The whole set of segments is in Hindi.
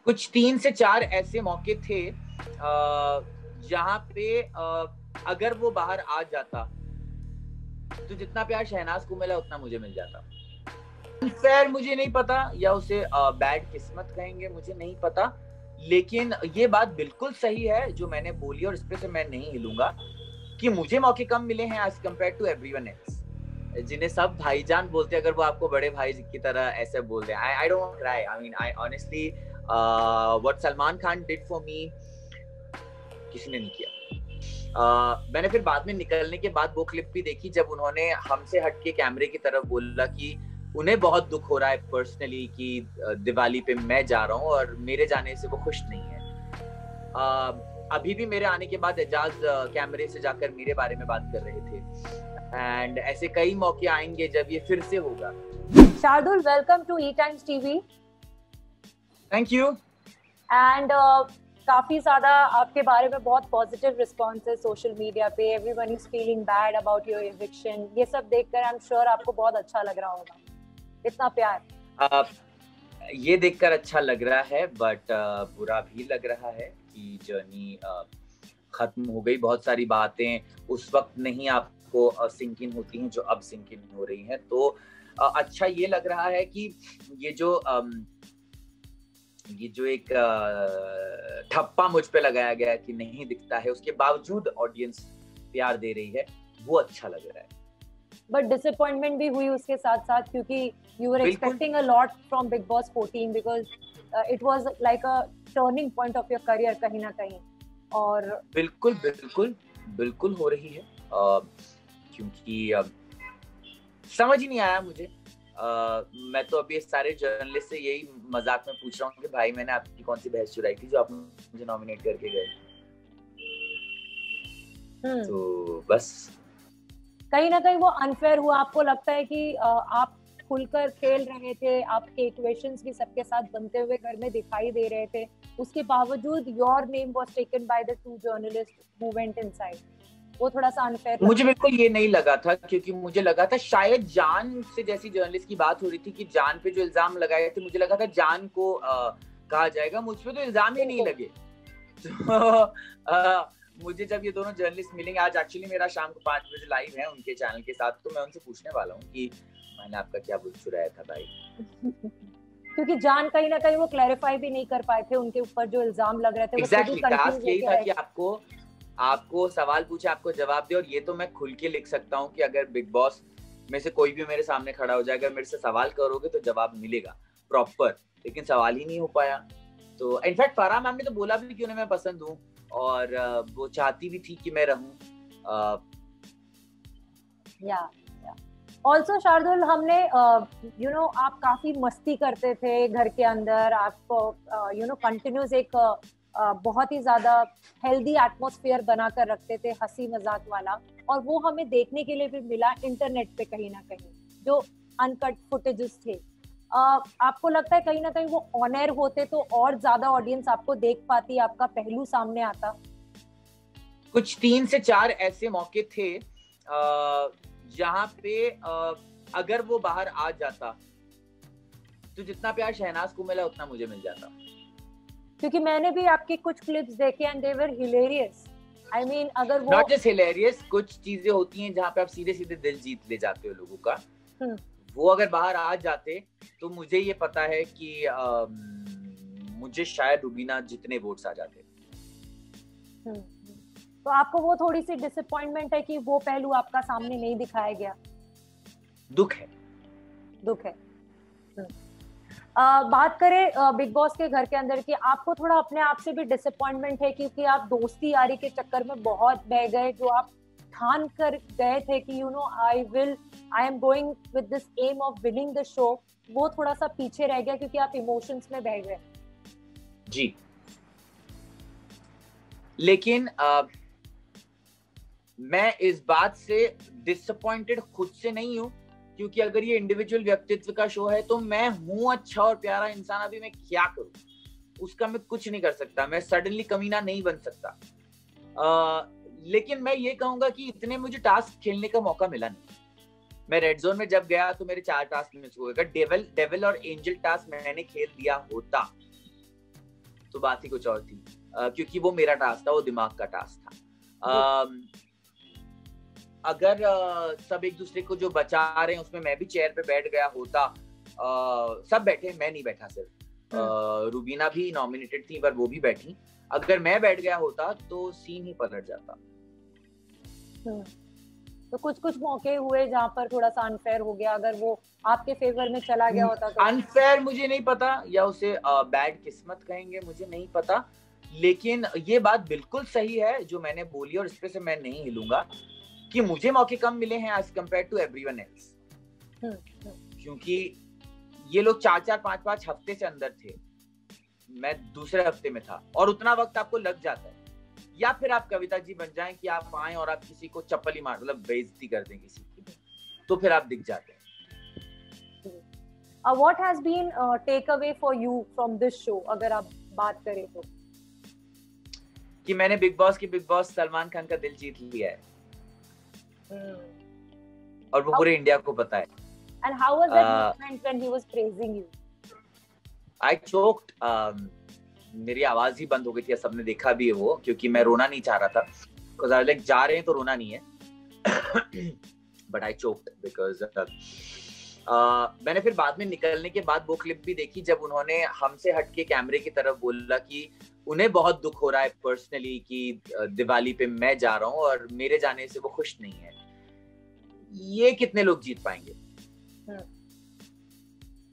कुछ 3 से 4 ऐसे मौके थे जहाँ पे अगर वो बाहर आ जाता तो जितना प्यार शहनाज को मिला उतना मुझे मिल जाता। अनफेयर मुझे नहीं पता या उसे बैड किस्मत कहेंगे, मुझे नहीं पता, लेकिन ये बात बिल्कुल सही है जो मैंने बोली और इस पे से मैं नहीं हिलूंगा कि मुझे मौके कम मिले हैं as compare to everyone else, जिन्हें सब भाईजान बोलते हैं। अगर वो आपको बड़े भाई की तरह ऐसे बोल रहे हैं, I don't cry, I mean I honestly what Salman Khan did for me किसी ने नहीं किया। मैंने फिर बाद में निकलने के बाद वो क्लिप भी देखी जब उन्होंने हमसे हटके कैमरे की तरफ बोला कि उन्हें बहुत दुख हो रहा है पर्सनली कि दिवाली पे मैं जा रहा हूँ और मेरे जाने से वो खुश नहीं है। अभी भी मेरे आने के बाद एजाज कैमरे से जाकर मेरे बारे में बात कर रहे थे एंड ऐसे कई मौके आएंगे जब ये फिर से होगा। Shardul, welcome to E Times TV. Thank you. And काफी ज्यादा आपके बारे में बहुत पॉजिटिव रिस्पॉन्स है सोशल मीडिया पे। Everyone is feeling bad about your eviction. ये सब देखकर आई एम श्योर आपको बहुत अच्छा लग रहा होगा, इतना प्यार। ये देखकर अच्छा लग रहा है बट बुरा भी लग रहा है कि जर्नी खत्म हो गई। बहुत सारी बातें उस वक्त नहीं आपको सिंक इन होती हैं जो अब सिंक इन हो रही हैं। तो अच्छा ये लग रहा है कि ये जो एक ठप्पा मुझ पे लगाया गया कि नहीं दिखता है, उसके बावजूद ऑडियंस प्यार दे रही है, वो अच्छा लग रहा है। बट डिसअपॉइंटमेंट भी हुई उसके साथ साथ, क्योंकि you were expecting a lot from big boss 14 because it was like a turning point of your career कहीं ना कहीं। और बिल्कुल बिल्कुल बिल्कुल हो रही है क्योंकि समझ ही नहीं आया मुझे। मैं तो अभी सारे जर्नलिस्ट से यही मजाक में पूछ रहा हूँ कि भाई मैंने आपकी कौन सी भैंस चुराई थी जो आप मुझे नॉमिनेट करके गए। तो बस कहीं ना कहीं वो अनफेयर हुआ। आपको लगता है कि आप खुलकर खेल रहे थे, आपके इक्वेशंस भी सबके साथ बनते हुए घर में दिखाई दे रहे थे, उसके बावजूद your name was taken by the two journalist who went inside. वो थोड़ा सा अनफेयर मुझे बिल्कुल ये नहीं लगा था, क्योंकि मुझे लगा था शायद जान से जैसी जर्नलिस्ट की बात हो रही थी कि जान पे जो इल्जाम लगाए थे, मुझे लगा था जान को कहा जाएगा, मुझ पे तो इल्जाम ही नहीं लगे। तो मुझे जब ये दोनों जर्नलिस्ट मिलेंगे, आज एक्चुअली मेरा शाम को 5 बजे लाइव है उनके चैनल के साथ, तो मैं उनसे पूछने वाला हूँ कि मैंने आपका क्या बुल चुराया था भाई। क्योंकि जान कहीं ना कहीं वो क्लैरिफाई भी नहीं कर पाए थे उनके ऊपर जो इल्जाम लग रहे थे। एग्जैक्टली टास्क यही था कि आपको सवाल पूछे, आपको जवाब दे। और ये तो मैं खुल के लिख सकता हूँ कि अगर बिग बॉस में से कोई भी मेरे सामने खड़ा हो जाए, अगर मेरे से सवाल करोगे तो जवाब मिलेगा प्रॉपर, लेकिन सवाल ही नहीं हो पाया। तो इनफैक्ट फराह मैम ने तो बोला भी कि उन्हें मैं पसंद हूँ और वो चाहती भी थी कि मैं रहूं। ऑल्सो शार्दुल, हमने आप काफी मस्ती करते थे घर के अंदर। आप कंटिन्यूस एक बहुत ही ज्यादा हेल्दी एटमॉस्फेयर बनाकर रखते थे, हंसी मजाक वाला, और वो हमें देखने के लिए भी मिला इंटरनेट पे कहीं ना कहीं जो अनकट फुटेजेस थे। आपको लगता है कहीं ना कहीं वो ऑन एयर होते तो और ज्यादा ऑडियंस आपको देख पाती, आपका पहलू सामने आता? कुछ 3 से 4 ऐसे मौके थे जहाँ पे अगर वो बाहर आ जाता तो जितना प्यार शहनाज को मिला उतना मुझे मिल जाता। क्योंकि मैंने भी आपके कुछ क्लिप्स देखे and they were hilarious. I mean, अगर वो नॉट जस्ट हिलेरियस, कुछ चीजें होती हैं जहाँ पे आप सीधे सीधे दिल जीत ले जाते हो लोगों का। वो अगर बाहर आ जाते तो मुझे ये पता है कि मुझे शायद रुबीना जितने वोट्स आ जाते। तो आपको वो थोड़ी सी डिसअपॉइंटमेंट है कि वो पहलू आपका सामने नहीं दिखाया गया? दुख है। बात करें बिग बॉस के घर के अंदर की, आपको थोड़ा अपने आप से भी डिसअपॉइंटमेंट है क्योंकि आप दोस्ती यारी के चक्कर में बहुत बह गए, जो आप ठान कर गए थे कि I am going with this aim of winning the show, वो थोड़ा सा पीछे रह गया क्योंकि आप इमोशंस में बह गए। जी, लेकिन मैं इस बात से डिसअपॉइंटेड खुद से नहीं हूं, क्योंकि अगर ये इंडिविजुअल व्यक्तित्व का शो है तो मैं हूं अच्छा और प्यारा इंसान, अभी मैं क्या करूं उसका मैं कुछ नहीं कर सकता। मैं सडनली कमीना नहीं बन सकता। लेकिन मैं ये कहूंगा कि इतने मुझे टास्क खेलने का मौका मिला नहीं। मैं रेड जोन में जब गया तो मेरे 4 टास्क मिस हुए। अगर डेविल और एंजल टास्क मैंने खेल दिया होता तो बात ही कुछ और थी, क्योंकि वो मेरा टास्क था, वो दिमाग का टास्क था। अगर सब एक दूसरे को जो बचा रहे हैं उसमें मैं भी चेयर पे बैठ गया होता, सब बैठे, मैं नहीं बैठा सिर्फ, रूबीना भी नॉमिनेटेड थी पर वो भी बैठी, अगर मैं बैठ गया होता तो सीन ही पलट जाता। तो कुछ मौके हुए जहाँ पर थोड़ा सा अनफेयर हो गया, अगर वो आपके फेवर में चला गया होता तो? अनफेयर मुझे नहीं पता, या उसे बैड किस्मत कहेंगे, मुझे नहीं पता, लेकिन ये बात बिल्कुल सही है जो मैंने बोली और इस पे से मैं नहीं हिलूंगा कि मुझे मौके कम मिले हैं as compare to everyone else, क्योंकि ये लोग 4-4, 5-5 हफ्ते से अंदर थे, मैं दूसरे हफ्ते में था, और उतना वक्त आपको लग जाता है। या फिर आप कविता जी बन जाएं कि आप आए और आप किसी को चप्पल ही मार, मतलब बेइज्जती कर दें किसी की, तो फिर आप दिख जाते हैं। What has been takeaway for you from this show, अगर आप बात करें तो? कि मैंने बिग बॉस सलमान खान का दिल जीत लिया है, और वो पूरे इंडिया को पता है। And how was that moment when he was praising you? I choked. मेरी आवाज ही बंद हो गई थी, सबने देखा भी है वो, क्योंकि मैं रोना नहीं चाह रहा था, because I was like, जा रहे हैं तो रोना नहीं है, but I choked because मैंने फिर बाद में निकलने के बाद वो क्लिप भी देखी जब उन्होंने हमसे हट के कैमरे की तरफ बोला कि उन्हें बहुत दुख हो रहा है पर्सनली कि दिवाली पे मैं जा रहा हूँ और मेरे जाने से वो खुश नहीं है। ये कितने लोग जीत पाएंगे,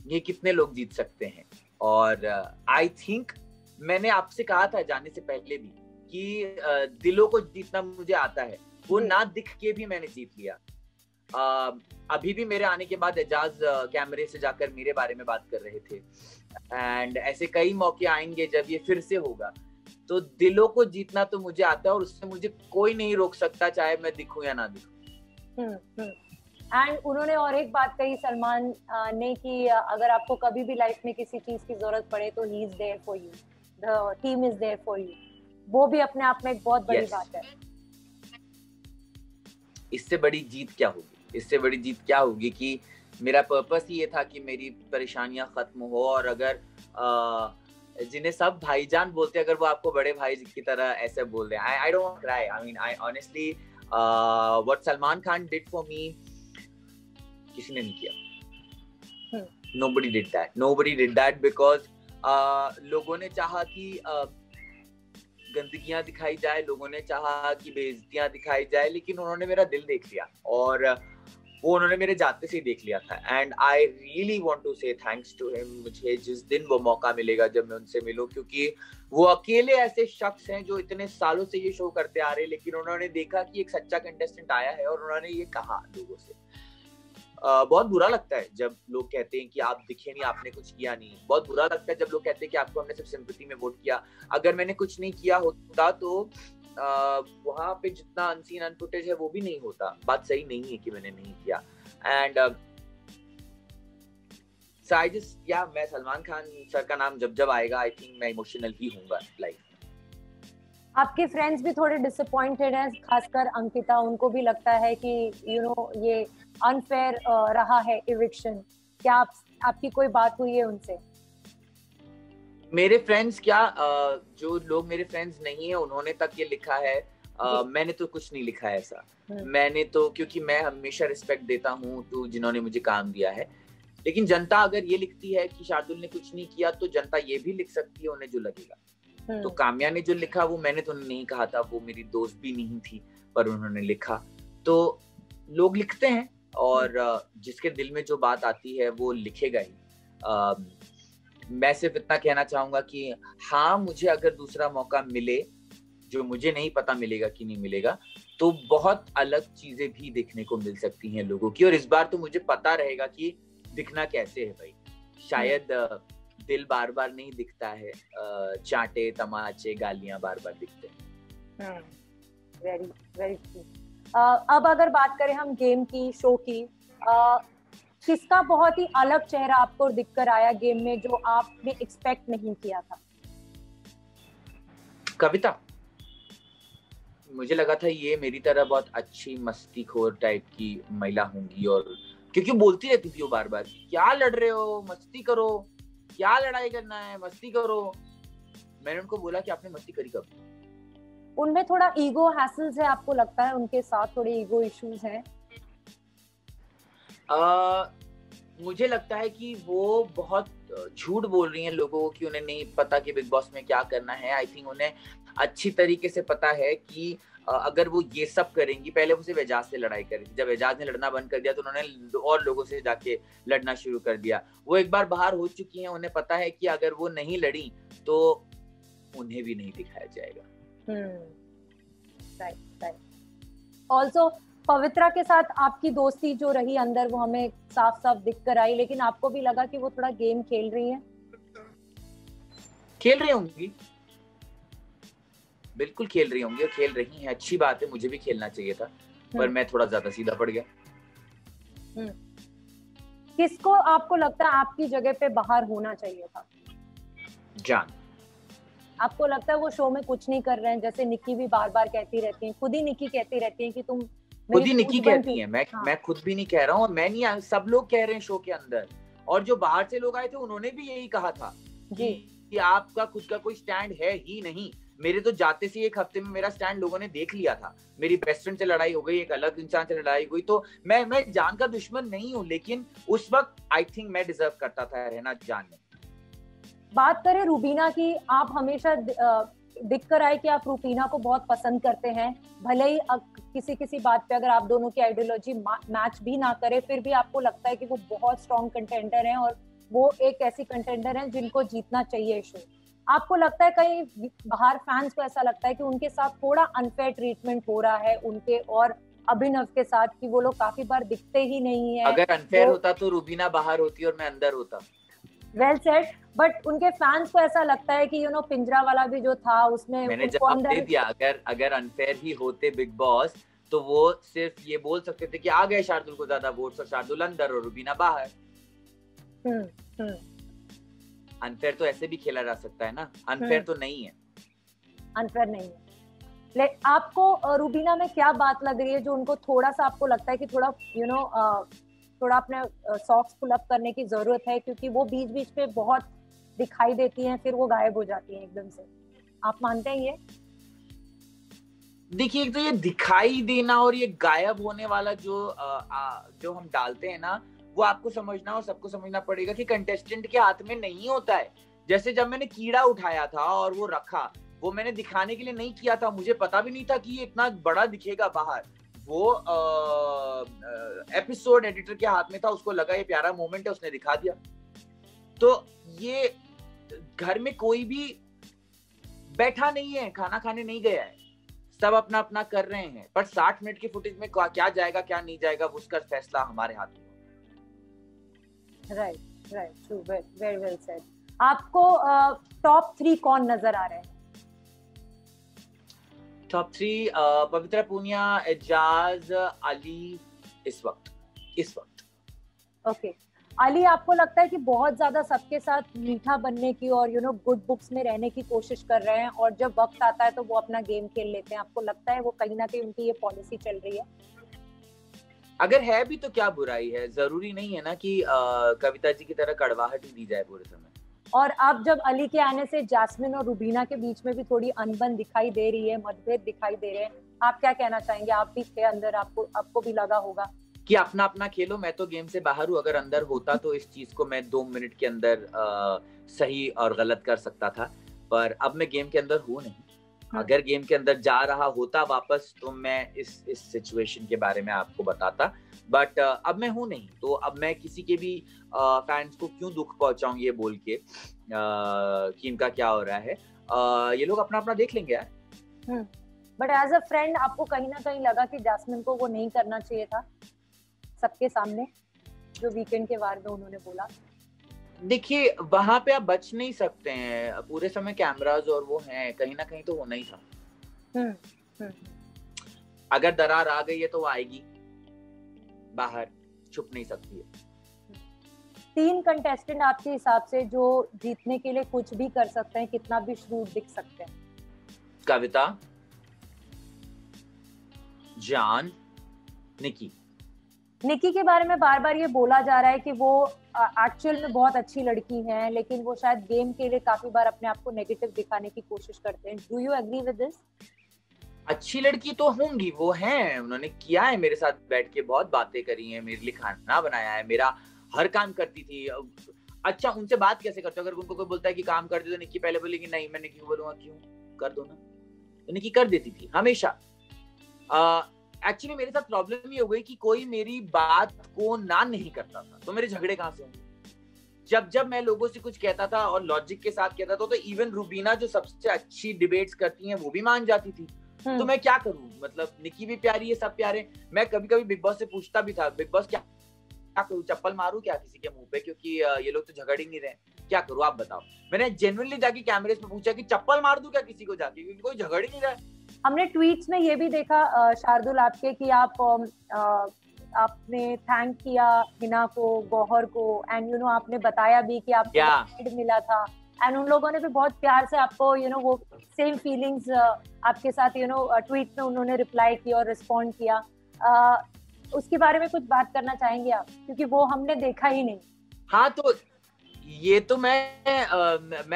ये कितने लोग जीत सकते हैं? और आई थिंक मैंने आपसे कहा था जाने से पहले भी कि दिलों को जीतना मुझे आता है, वो ना दिख के भी मैंने जीत लिया। अभी भी मेरे आने के बाद एजाज कैमरे से जाकर मेरे बारे में बात कर रहे थे, एंड ऐसे कई मौके आएंगे जब ये फिर से होगा। तो दिलों को जीतना तो मुझे आता है और उससे मुझे कोई नहीं रोक सकता, चाहे मैं दिखूं या ना दिखूं। एंड उन्होंने और एक बात कही सलमान ने कि अगर आपको कभी भी लाइफ में किसी चीज की जरूरत पड़े तो he is there for you, the team is there for you. वो भी अपने आप में एक बहुत बड़ी बात है। इससे बड़ी जीत क्या होगी? इससे बड़ी जीत क्या होगी कि मेरा पर्पस ही ये था कि मेरी परेशानियां खत्म हो, और अगर जिन्हें सब भाईजान बोलते हैं, अगर वो आपको बड़े भाई की तरह ऐसे बोल रहे हैं, I don't cry, I mean I honestly what Salman Khan did for me किसी ने नहीं किया। Nobody did that because लोगों ने चाहा कि गंदगियां दिखाई जाए, लोगों ने चाहा कि बेइज्जतियां दिखाई जाए, लेकिन उन्होंने मेरा दिल देख लिया और वो उन्होंने मेरे जाते से ही देख लिया था। And I really want to say thanks to him. मुझे जिस दिन वो मौका मिलेगा जब मैं उनसे मिलूं, क्योंकि वो अकेले ऐसे शख्स हैं जो इतने सालों से ये शो करते आ रहे हैं, लेकिन उन्होंने देखा कि एक सच्चा कंटेस्टेंट आया है और उन्होंने ये कहा लोगों से। बहुत बुरा लगता है जब लोग कहते हैं कि आप दिखे नहीं, आपने कुछ किया नहीं। बहुत बुरा लगता है जब लोग कहते हैं कि आपको हमने सिर्फ सिंपैथी में वोट किया। अगर मैंने कुछ नहीं किया होता तो वहां पे जितना अनसीन अनफुटेज है वो भी नहीं होता। बात सही नहीं है कि मैंने नहीं किया। एंड मैं सलमान खान सर का नाम जब आएगा, आई थिंक मैं इमोशनल ही होऊंगा लाइफ में। आपके फ्रेंड्स भी थोड़े डिसअपॉइंटेड हैं, खासकर अंकिता। उनको भी लगता है कि ये अनफेयर रहा है इविक्शन। क्या आपकी कोई बात हुई है उनसे? मेरे फ्रेंड्स क्या, जो लोग मेरे फ्रेंड्स नहीं है उन्होंने तक ये लिखा है। मैंने तो कुछ नहीं लिखा है ऐसा। मैंने तो, क्योंकि मैं हमेशा रिस्पेक्ट देता हूँ तो जिन्होंने मुझे काम दिया है, लेकिन जनता अगर ये लिखती है कि शार्दुल ने कुछ नहीं किया तो जनता ये भी लिख सकती है, उन्हें जो लगेगा। तो काम्या ने जो लिखा वो मैंने तो नहीं कहा था, वो मेरी दोस्त भी नहीं थी, पर उन्होंने लिखा। तो लोग लिखते हैं और जिसके दिल में जो बात आती है वो लिखेगा ही। मैं सिर्फ इतना कहना चाहूंगा कि हाँ, मुझे अगर दूसरा मौका मिले, जो मुझे नहीं पता मिलेगा कि नहीं मिलेगा, तो बहुत अलग चीजें भी देखने को मिल सकती हैं लोगों की। और इस बार तो मुझे पता रहेगा कि दिखना कैसे है भाई। शायद दिल बार बार नहीं दिखता है, चांटे तमाचे गालियां बार बार दिखते हैं। Very very true. अब अगर बात करें हम गेम की, शो की, किसका बहुत ही अलग चेहरा आपको दिखकर आया गेम में जो आपने एक्सपेक्ट नहीं किया था? कविता। मुझे लगा था ये मेरी तरह बहुत अच्छी मस्तीखोर टाइप की महिला होंगी, और क्योंकि बोलती रहती थी वो बार बार, क्या लड़ रहे हो, मस्ती करो, क्या लड़ाई करना है, मस्ती करो। मैंने उनको बोला कि आपने मस्ती करी कब? उनमें थोड़ा ईगो हैसल्स है, आपको लगता है उनके साथ थोड़े ईगो इश्यूज हैं? मुझे लगता है कि वो बहुत झूठ बोल रही हैं लोगों को कि उन्हें नहीं पता कि बिग बॉस में क्या करना है। आई थिंक उन्हें अच्छी तरीके से पता है कि अगर वो ये सब करेंगी, पहले वो सिर्फ एजाज से लड़ाई करी थी, जब एजाज ने लड़ना बंद कर दिया तो उन्होंने और लोगों से जाके लड़ना शुरू कर दिया। वो एक बार बाहर हो चुकी हैं, उन्हें पता है कि अगर वो नहीं लड़ी तो उन्हें भी नहीं दिखाया जाएगा। राइट। ऑल्सो पवित्रा के साथ आपकी दोस्ती जो रही अंदर, वो हमें साफ साफ दिख कर आई, लेकिन आपको भी लगा कि वो थोड़ा गेम खेल रही है? खेल रही होंगी, बिल्कुल खेल रही होंगी और खेल रही हैं, अच्छी बात है, मुझे भी खेलना चाहिए था, पर मैं थोड़ा ज्यादा सीधा पड़ गया। किसको आपको लगता है आपकी जगह पे बाहर होना चाहिए था? जान। आपको लगता है वो शो में कुछ नहीं कर रहे हैं? जैसे निक्की भी बार बार कहती रहती हैं, खुद ही निक्की कहती रहती हैं कि तुम खुद ही निक्की कहती हैं, मैं खुद भी नहीं कह रहा हूँ, और मैं नहीं, सब लोग कह रहे हैं शो के अंदर, और जो बाहर से लोग आए थे उन्होंने भी यही कहा था कि आपका खुद का कोई स्टैंड है ही नहीं। मेरे तो जाते से एक हफ्ते में मेरा स्टैंड लोगों ने देख लिया था। मेरी बेस्ट फ्रेंड से लड़ाई हो गई, एक अलग इंसान से लड़ाई हुई, तो मैं जान का दुश्मन नहीं हूँ, लेकिन उस वक्त आई थिंक मैं डिजर्व करता था रहना जान में। बात करें रूबीना की, आप हमेशा दिख कर आए कि आप रूबीना को बहुत पसंद करते हैं, भले ही किसी किसी बात पे अगर आप दोनों की आइडियोलॉजी मैच भी ना करे, फिर भी आपको लगता है कि वो बहुत स्ट्रॉन्ग कंटेंडर हैं और वो एक ऐसी कंटेंडर हैं जिनको जीतना चाहिए शो। आपको लगता है कहीं बाहर फैंस को ऐसा लगता है कि उनके साथ थोड़ा अनफेयर ट्रीटमेंट हो रहा है उनके और अभिनव के साथ, कि वो लोग काफी बार दिखते ही नहीं है? अगर अनफेयर होता तो रूबीना बाहर होती और मैं अंदर होता। वेल सेड, बट उनके फैंस को ऐसा लगता है कि पिंजरा वाला भी जो था उसमें मैंने जवाब दे दिया, अगर अनफेयर ही होते बिग बॉस तो वो सिर्फ ये बोल सकते थे कि आ गए शार्दुल को ज्यादा वोट्स और शार्दुल अंदर और रूबीना बाहर। अनफेयर तो ऐसे भी खेला जा सकता है ना, अनफेयर तो नहीं है। अनफेयर नहीं है। आपको रूबीना में क्या बात लग रही है जो उनको थोड़ा सा आपको लगता है कि थोड़ा थोड़ा अपने सॉक्स पुल अप करने की जरूरत है, क्योंकि वो बीच बीच पे बहुत दिखाई देती हैं, फिर वो गायब हो जाती हैं एकदम से? आप मानते हैं ये? देखिए, एक तो ये दिखाई देना और ये गायब होने वाला जो हम डालते हैं ना, वो आपको समझना और सबको समझना पड़ेगा कि कंटेस्टेंट के हाथ में नहीं होता है। जैसे जब मैंने कीड़ा उठाया था और वो रखा, वो मैंने दिखाने के लिए नहीं किया था, मुझे पता भी नहीं था कि ये इतना बड़ा दिखेगा बाहर। वो एपिसोड एडिटर के हाथ में था, उसको लगा ये प्यारा मोमेंट है, उसने दिखा दिया। तो ये घर में कोई भी बैठा नहीं है, खाना खाने नहीं गया है, सब अपना अपना कर रहे हैं, पर 60 मिनट की फुटेज में क्या जाएगा क्या नहीं जाएगा उसका फैसला हमारे हाथ में। Right, true, very well said. आपको टॉप 3 कौन नजर आ रहे हैं? टॉप 3 पवित्रा पूनिया, एजाज, अली इस वक्त। ओके। अली, आपको लगता है कि बहुत ज्यादा सबके साथ मीठा बनने की और गुड बुक्स में रहने की कोशिश कर रहे हैं, और जब वक्त आता है तो वो अपना गेम खेल लेते हैं? आपको लगता है वो कहीं ना कहीं उनकी ये पॉलिसी चल रही है? अगर है भी तो क्या बुराई है, जरूरी नहीं है ना कि कविता जी की तरह कड़वाहट ही दी जाए पूरे समय। और अब जब अली के आने से जास्मिन और रूबीना के बीच में भी थोड़ी अनबन दिखाई दे रही है, मतभेद दिखाई दे रहे हैं, आप क्या कहना चाहेंगे? आप भी थे अंदर, आपको भी लगा होगा कि अपना अपना खेलो, मैं तो गेम से बाहर हूँ। अगर अंदर होता तो इस चीज को मैं 2 मिनट के अंदर सही और गलत कर सकता था, पर अब मैं गेम के अंदर हूँ नहीं। अगर गेम के अंदर जा रहा होता वापस तो मैं इस सिचुएशन के बारे में आपको बताता, बट अब मैं हूँ नहीं, तो अब मैं किसी के भी फैंस को क्यों दुख पहुंचाऊं ये बोल के कि इनका क्या हो रहा है। ये लोग अपना अपना देख लेंगे यार। बट एज अ फ्रेंड आपको कहीं ना कहीं लगा कि जास्मिन को वो नहीं करना चाहिए था सबके सामने, जो वीकेंड के वार में उन्होंने बोला? देखिए, वहां पे आप बच नहीं सकते हैं, पूरे समय कैमरास और वो हैं, कहीं ना कहीं तो होना ही था। अगर दरार आ गई है तो वो आएगी बाहर, छुप नहीं सकती है। 3 कंटेस्टेंट आपके हिसाब से जो जीतने के लिए कुछ भी कर सकते हैं, कितना भी श्रूड दिख सकते हैं? कविता, जान, निकी के बारे में बार बार ये बोला जा रहा है कि वो एक्चुअल में बहुत अच्छी लड़की हैं, लेकिन वो शायद गेम के लिए काफी बार अपने आप को नेगेटिव दिखाने की कोशिश करते हैं। Do you agree with this? अच्छी लड़की तो होंगी, वो हैं, उन्होंने किया है मेरे साथ बैठ के, बहुत बातें करी हैं, मेरे लिए खाना बनाया है, मेरा हर काम करती थी। अच्छा, उनसे बात कैसे करते हो? अगर उनको कोई बोलता है कि काम कर दे तो निक्की पहले बोलेगी नहीं, मैं निक्की को बोलूंगा क्यों, कर दो ना, तो निक्की कर देती थी हमेशा। एक्चुअली मेरे साथ प्रॉब्लम ये हो गई कि कोई मेरी बात को ना नहीं करता था, तो मेरे झगड़े कहाँ से होंगे? जब मैं लोगों से कुछ कहता था और लॉजिक के साथ कहता था, तो इवन रूबीना जो सबसे अच्छी डिबेट्स करती हैं वो भी मान जाती थी। तो मैं क्या करूं? मतलब निक्की भी प्यारी है, सब प्यारे। मैं कभी कभी बिग बॉस से पूछता भी था, बिग बॉस क्या करूं, चप्पल मारूं क्या किसी के मुंह पे, क्योंकि ये लोग तो झगड़ ही नहीं रहे, क्या करूं आप बताओ? मैंने जेन्युइनली जाके कैमरे पे पूछा कि चप्पल मार दूं क्या किसी को जाके, क्योंकि कोई झगड़ ही नहीं रहा है। हमने ट्वीट्स में ये भी देखा शार्दुल आपके कि आपने थैंक किया हिना को, गौहर को, एंड आपने बताया भी कि आपको मिला था, एंड उन लोगों ने भी बहुत प्यार से आपको वो सेम फीलिंग्स आपके साथ ट्वीट में उन्होंने रिप्लाई किया और रिस्पॉन्ड किया। उसके बारे में कुछ बात करना चाहेंगे आप, क्योंकि वो हमने देखा ही नहीं। हाँ, तो ये तो मैं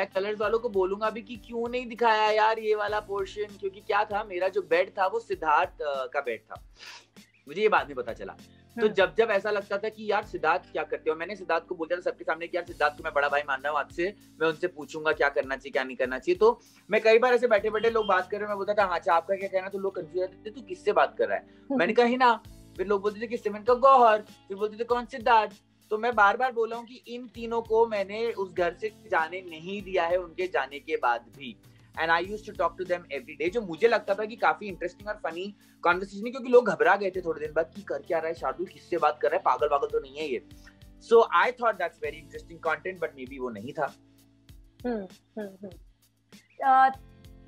कलर्स वालों को बोलूंगा भी कि क्यों नहीं दिखाया यार ये वाला पोर्शन, क्योंकि क्या था, मेरा जो बेड था वो सिद्धार्थ का बेड था, मुझे ये बाद में पता चला। तो जब ऐसा लगता था कि यार सिद्धार्थ क्या करते हो, मैंने सिद्धार्थ को बोला था सबके सामने कि यार सिद्धार्थ को मैं बड़ा भाई मान रहा हूँ, आज से मैं उनसे पूछूंगा क्या करना चाहिए क्या नहीं करना चाहिए। तो मैं कई बार ऐसे बैठे बैठे लोग बात कर रहे हैं, मैं बोलता था हाँ अच्छा आपका क्या कहना, तो लोग कंफ्यूज रहते थे, तू किससे बात कर रहा है? मैंने कहा हिना, फिर लोग बोलते थे किससे, मैंने कहा गौहर, फिर बोलते थे कौन, सिद्धार्थ। तो मैं बार बार बोला हूँ कि इन तीनों को मैंने उस घर से जाने नहीं दिया है उनके जाने के बाद भी, and I used to talk to them every day, जो मुझे लगता था कि काफी इंटरेस्टिंग और फनी कॉन्वर्सेशन, क्योंकि लोग घबरा गए थे थोड़े दिन बाद कि कर क्या रहा है शार्दुल, किससे बात कर रहा है, पागल पागल तो नहीं है ये। So I thought that's very interesting content, but maybe वो नहीं था।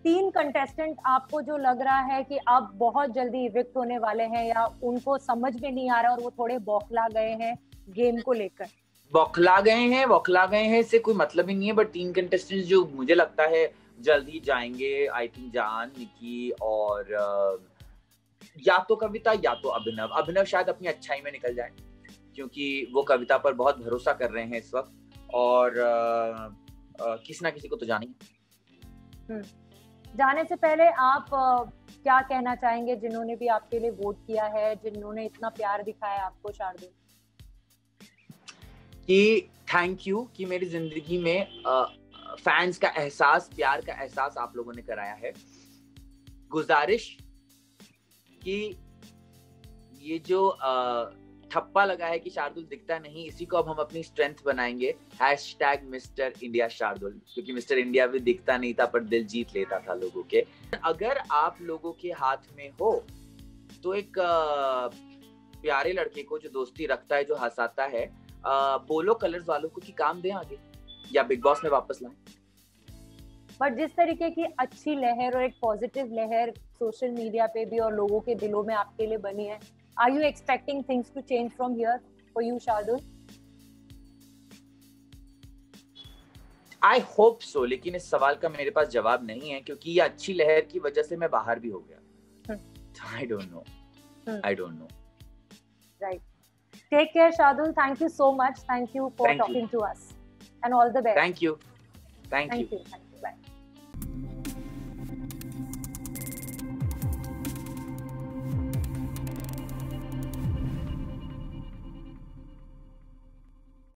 3 कंटेस्टेंट आपको जो लग रहा है कि अब बहुत जल्दी इविक्ट होने वाले हैं, या उनको समझ में नहीं आ रहा और वो थोड़े बौखला गए हैं गेम को लेकर? बौखला गए हैं इससे कोई मतलब ही नहीं है, बट 3 कंटेस्टेंट्स जो मुझे लगता है जल्दी जाएंगे, आई थिंक जान, निकी और या तो कविता या तो अभिनव। अभिनव शायद अपनी अच्छाई में निकल जाए, क्योंकि वो कविता पर बहुत भरोसा कर रहे हैं इस वक्त, और किसी ना किसी को तो जानेंगे। जाने से पहले आप क्या कहना चाहेंगे जिन्होंने भी आपके लिए वोट किया है, जिन्होंने इतना प्यार दिखाया आपको शार्दुल? कि थैंक यू कि मेरी जिंदगी में फैंस का एहसास, प्यार का एहसास आप लोगों ने कराया है। गुजारिश कि ये जो ठप्पा लगा है कि शार्दुल दिखता नहीं, इसी को अब हम अपनी स्ट्रेंथ बनाएंगे, #मिस्टर इंडिया शार्दुल, क्योंकि मिस्टर इंडिया भी दिखता नहीं था पर दिल जीत लेता था लोगों के। अगर आप लोगों के हाथ में हो तो एक प्यारे लड़के को जो दोस्ती रखता है, जो हंसाता है, बोलो कलर्स वालों को कि काम दें आगे, या बिग बॉस में वापस लाएं। बट जिस तरीके की अच्छी लहर और एक पॉजिटिव लहर सोशल मीडिया पे भी और लोगों के दिलों में आपके लिए बनी है, are you expecting things to change from here for you Shardul? I hope so, लेकिन इस सवाल का मेरे पास जवाब नहीं है, क्योंकि ये अच्छी लहर की वजह से मैं बाहर भी हो गया। I don't know. Right, take care Shardul, thank you so much, thank you for talking to us, and all the best. Thank you. Bye.